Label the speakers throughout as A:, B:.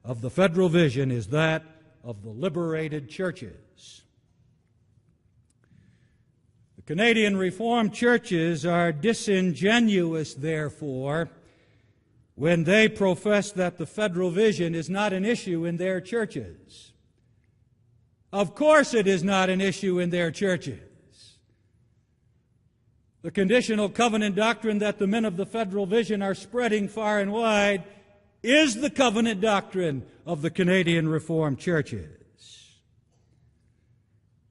A: of the federal vision is that of the liberated churches. The Canadian Reformed churches are disingenuous, therefore, when they profess that the federal vision is not an issue in their churches. Of course it is not an issue in their churches. The conditional covenant doctrine that the men of the federal vision are spreading far and wide is the covenant doctrine of the Canadian Reformed churches.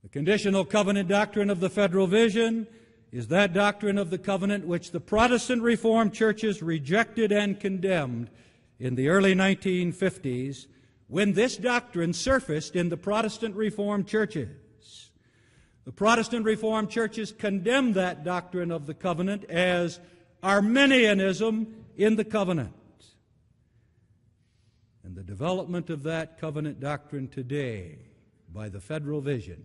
A: The conditional covenant doctrine of the federal vision is that doctrine of the covenant which the Protestant Reformed churches rejected and condemned in the early 1950s when this doctrine surfaced in the Protestant Reformed churches. The Protestant Reformed churches condemned that doctrine of the covenant as Arminianism in the covenant. And the development of that covenant doctrine today by the federal vision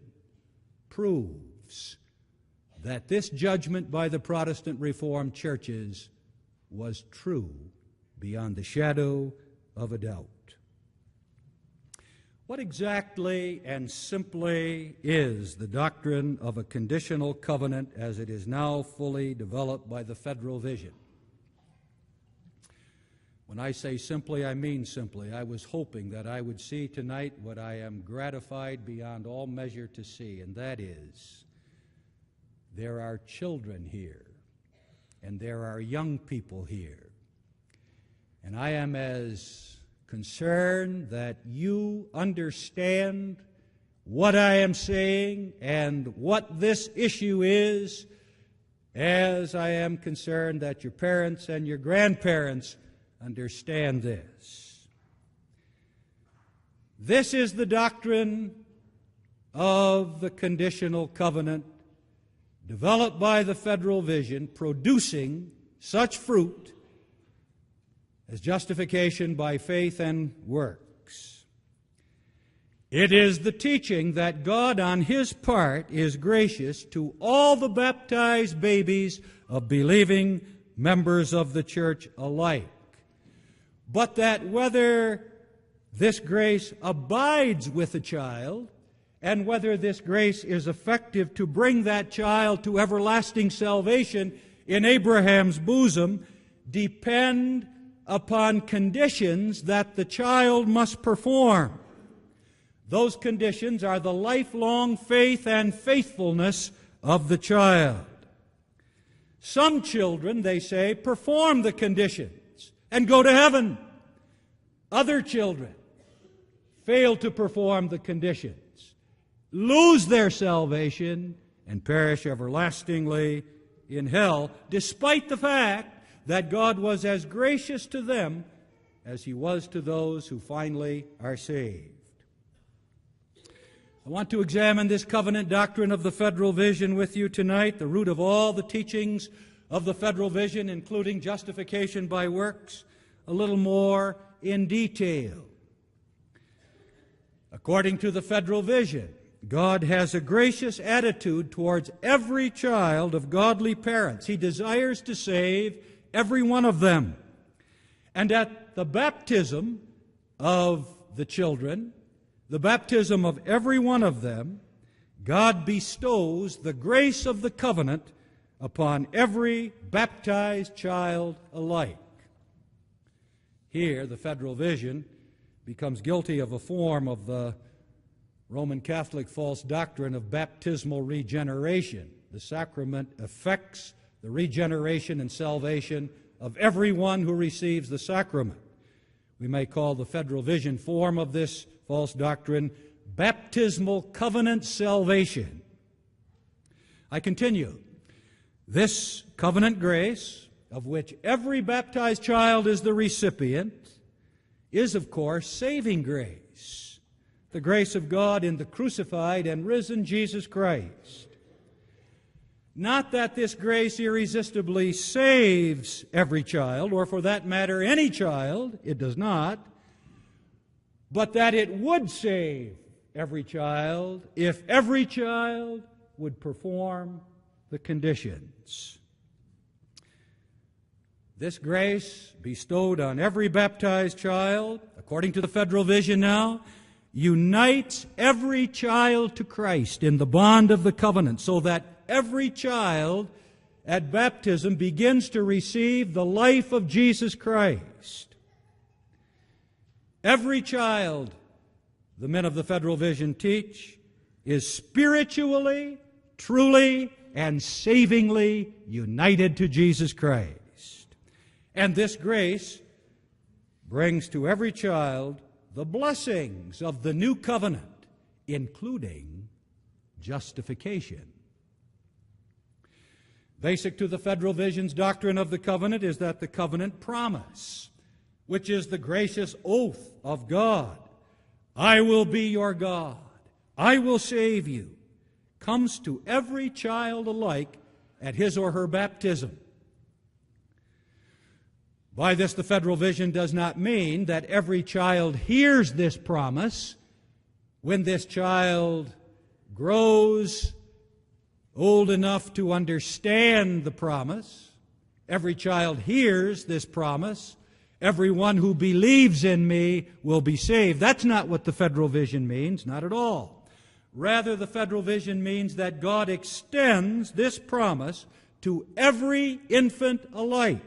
A: proves that this judgment by the Protestant Reformed churches was true beyond the shadow of a doubt. What exactly and simply is the doctrine of a conditional covenant as it is now fully developed by the federal vision? When I say simply, I mean simply. I was hoping that I would see tonight what I am gratified beyond all measure to see, and that is there are children here, and there are young people here. And I am as concerned that you understand what I am saying and what this issue is, as I am concerned that your parents and your grandparents understand this. This is the doctrine of the conditional covenant developed by the federal vision, producing such fruit as justification by faith and works. It is the teaching that God on His part is gracious to all the baptized babies of believing members of the church alike, but that whether this grace abides with a child and whether this grace is effective to bring that child to everlasting salvation in Abraham's bosom depend upon conditions that the child must perform. Those conditions are the lifelong faith and faithfulness of the child. Some children, they say, perform the conditions and go to heaven. Other children fail to perform the conditions, lose their salvation, and perish everlastingly in hell, despite the fact that God was as gracious to them as He was to those who finally are saved. I want to examine this covenant doctrine of the federal vision with you tonight, the root of all the teachings of the federal vision, including justification by works, a little more in detail. According to the federal vision, God has a gracious attitude towards every child of godly parents. He desires to save every one of them. And at the baptism of the children, the baptism of every one of them, God bestows the grace of the covenant upon every baptized child alike. Here, the federal vision becomes guilty of a form of the Roman Catholic false doctrine of baptismal regeneration. The sacrament affects the regeneration and salvation of everyone who receives the sacrament. We may call the federal vision form of this false doctrine baptismal covenant salvation. I continue. This covenant grace, of which every baptized child is the recipient, is, of course, saving grace, the grace of God in the crucified and risen Jesus Christ. Not that this grace irresistibly saves every child, or for that matter, any child, it does not, but that it would save every child if every child would perform the conditions. This grace bestowed on every baptized child, according to the Federal Vision now, unites every child to Christ in the bond of the covenant, so that every child at baptism begins to receive the life of Jesus Christ. Every child, the men of the Federal Vision teach, is spiritually, truly, and savingly united to Jesus Christ. And this grace brings to every child the blessings of the new covenant, including justification. Basic to the Federal Vision's doctrine of the covenant is that the covenant promise, which is the gracious oath of God, I will be your God, I will save you, comes to every child alike at his or her baptism. By this, the Federal Vision does not mean that every child hears this promise when this child grows old enough to understand the promise. Every child hears this promise. Everyone who believes in me will be saved. That's not what the Federal Vision means, not at all. Rather, the Federal Vision means that God extends this promise to every infant alike.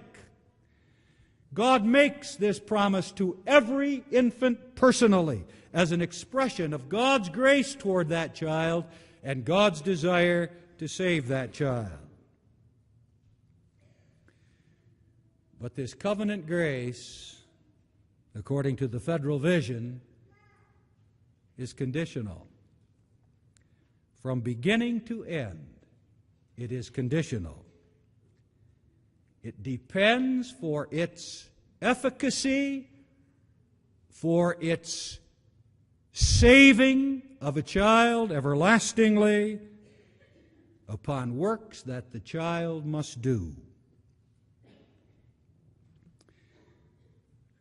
A: God makes this promise to every infant personally as an expression of God's grace toward that child and God's desire to save that child. But this covenant grace, according to the Federal Vision, is conditional. From beginning to end, it is conditional. It depends for its efficacy, for its saving of a child everlastingly, upon works that the child must do.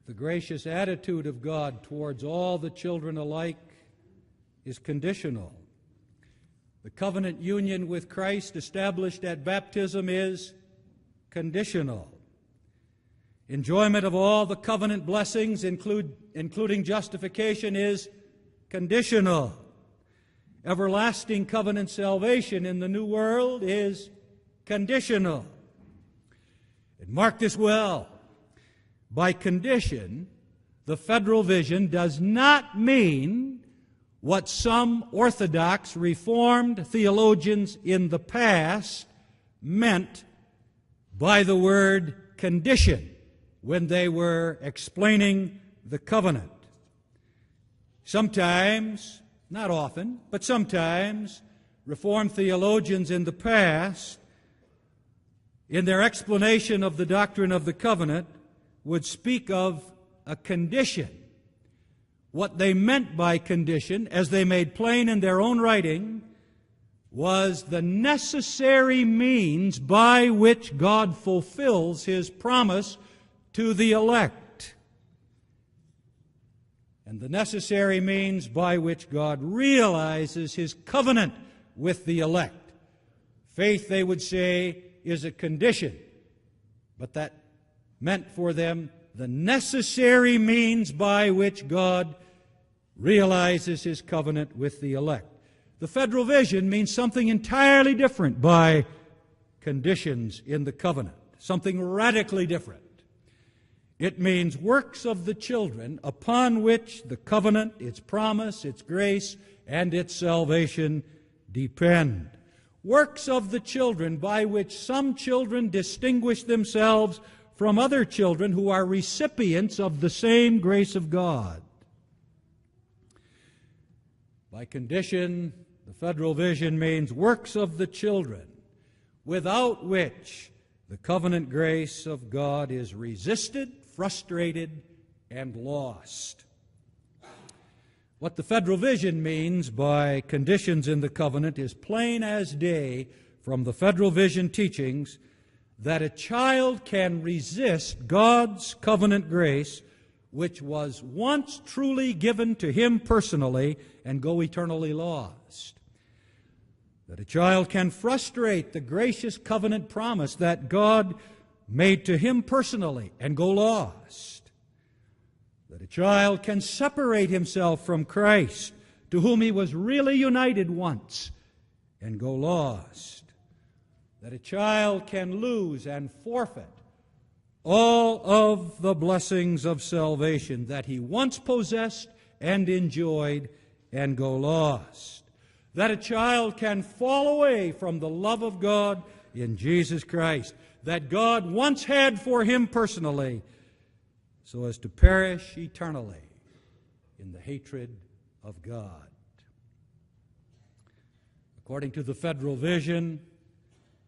A: The gracious attitude of God towards all the children alike is conditional. The covenant union with Christ established at baptism is conditional. Enjoyment of all the covenant blessings, including justification, is conditional. Everlasting covenant salvation in the new world is conditional. And mark this well. By condition, the Federal Vision does not mean what some Orthodox Reformed theologians in the past meant by the word condition when they were explaining the covenant. Sometimes, not often, but sometimes, Reformed theologians in the past, in their explanation of the doctrine of the covenant, would speak of a condition. What they meant by condition, as they made plain in their own writing, was the necessary means by which God fulfills His promise to the elect, and the necessary means by which God realizes His covenant with the elect. Faith, they would say, is a condition, but that meant for them the necessary means by which God realizes His covenant with the elect. The Federal Vision means something entirely different by conditions in the covenant, something radically different. It means works of the children upon which the covenant, its promise, its grace, and its salvation depend. Works of the children by which some children distinguish themselves from other children who are recipients of the same grace of God. By condition, the Federal Vision means works of the children without which the covenant grace of God is resisted, frustrated, and lost. What the Federal Vision means by conditions in the covenant is plain as day from the Federal Vision teachings that a child can resist God's covenant grace, which was once truly given to him personally, and go eternally lost. That a child can frustrate the gracious covenant promise that God made to him personally and go lost. that a child can separate himself from Christ, to whom he was really united once, and go lost. That a child can lose and forfeit all of the blessings of salvation that he once possessed and enjoyed, and go lost. That a child can fall away from the love of God in Jesus Christ, that God once had for him personally, so as to perish eternally in the hatred of God. According to the Federal Vision,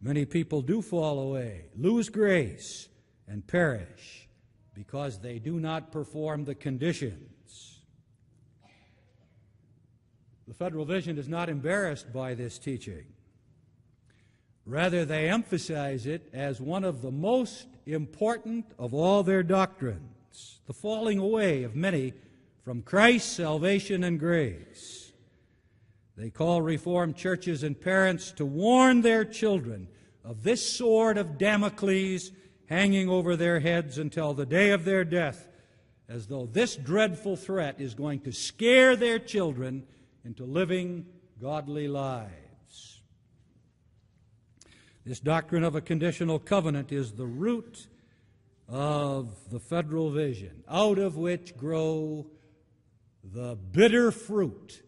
A: many people do fall away, lose grace, and perish because they do not perform the conditions. The Federal Vision is not embarrassed by this teaching. Rather, they emphasize it as one of the most important of all their doctrines, the falling away of many from Christ's salvation and grace. They call Reformed churches and parents to warn their children of this sword of Damocles hanging over their heads until the day of their death, as though this dreadful threat is going to scare their children into living godly lives. This doctrine of a conditional covenant is the root of the Federal Vision, out of which grow the bitter fruit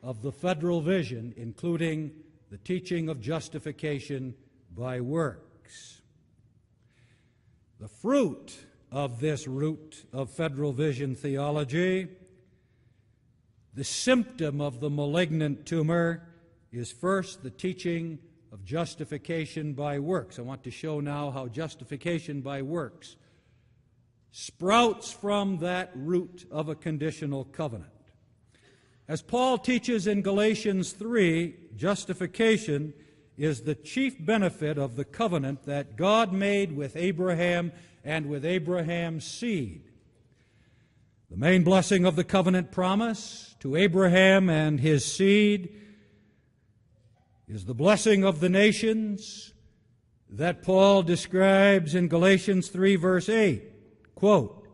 A: of the Federal Vision, including the teaching of justification by works. The fruit of this root of Federal Vision theology, the symptom of the malignant tumor, is first the teaching of justification by works. I want to show now how justification by works sprouts from that root of a conditional covenant. As Paul teaches in Galatians 3, justification is the chief benefit of the covenant that God made with Abraham and with Abraham's seed. The main blessing of the covenant promise to Abraham and his seed is the blessing of the nations that Paul describes in Galatians 3, verse 8. Quote,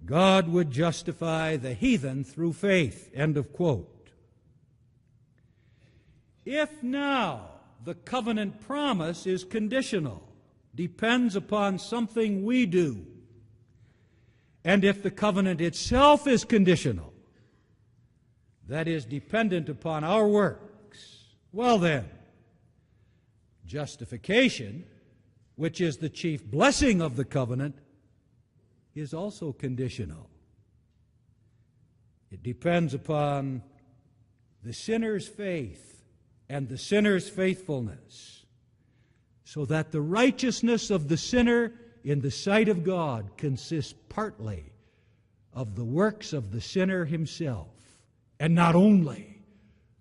A: God would justify the heathen through faith, end of quote. If now the covenant promise is conditional, depends upon something we do, and if the covenant itself is conditional, that is dependent upon our works, well then, justification, which is the chief blessing of the covenant, is also conditional. It depends upon the sinner's faith and the sinner's faithfulness, so that the righteousness of the sinner in the sight of God consists partly of the works of the sinner himself, and not only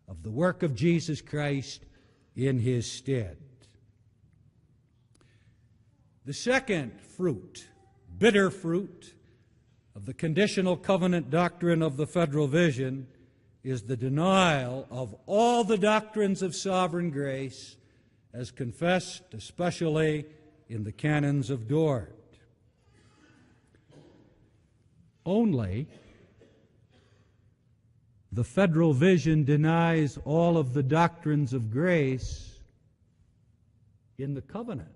A: of the work of Jesus Christ in his stead. The second fruit, bitter fruit, of the conditional covenant doctrine of the Federal Vision is the denial of all the doctrines of sovereign grace as confessed especially in the canons of Dort. Only the Federal Vision denies all of the doctrines of grace in the covenant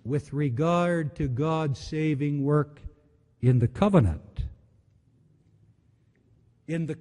A: with regard to God's saving work in the covenant. In the